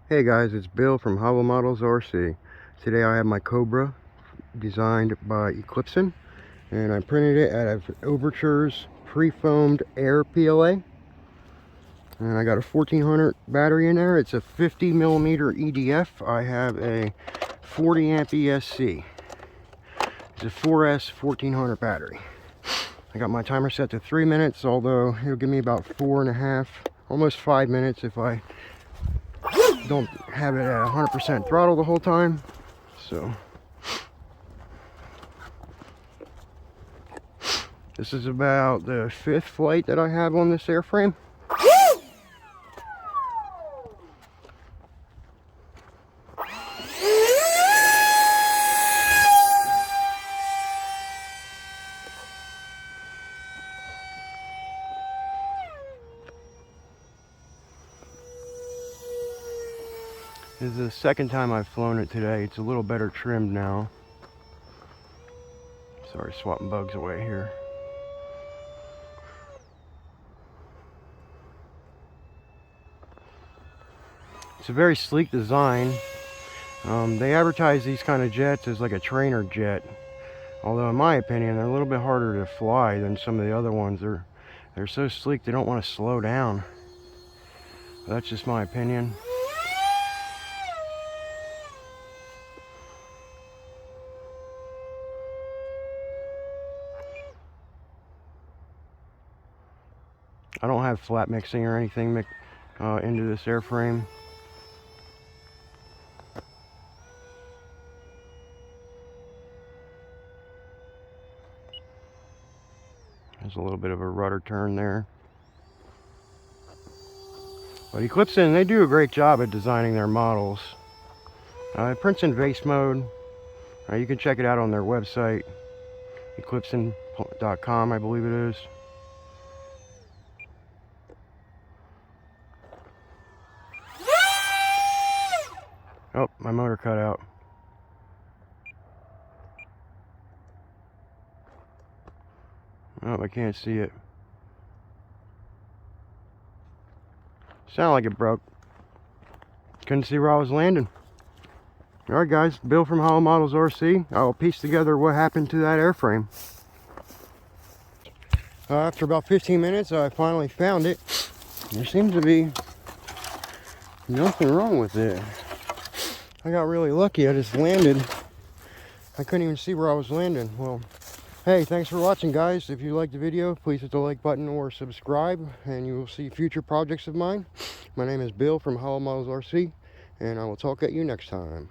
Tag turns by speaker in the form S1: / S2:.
S1: Hey guys, it's Bill from HoloModels RC. Today I have my Cobra designed by Eclipson, and I printed it out of Overture's pre-foamed air PLA. And I got a 1400 battery in there. It's a 50 millimeter EDF. I have a 40 amp ESC. It's a 4S 1400 battery. I got my timer set to 3 minutes, although it'll give me about 4.5, almost 5 minutes if I don't have it at 100% throttle the whole time. So this is about the 5th flight that I have on this airframe. This is the second time I've flown it today. It's a little better trimmed now. Sorry, swapping bugs away here. It's a very sleek design. They advertise these kind of jets as like a trainer jet. Although in my opinion, they're a little bit harder to fly than some of the other ones. They're so sleek they don't want to slow down. That's just my opinion. I don't have flat mixing or anything into this airframe. There's a little bit of a rudder turn there. But Eclipson, they do a great job at designing their models. It prints in vase mode. You can check it out on their website, Eclipson.com, I believe it is. Oh, my motor cut out. Oh, I can't see it. Sounded like it broke. Couldn't see where I was landing. Alright guys, Bill from HoloModels RC. I'll piece together what happened to that airframe. After about 15 minutes, I finally found it. There seems to be nothing wrong with it. I got really lucky. I just landed. I couldn't even see where I was landing. Well, hey, thanks for watching, guys. If you liked the video, please hit the like button or subscribe, and you will see future projects of mine. My name is Bill from HoloModels RC, and I will talk at you next time.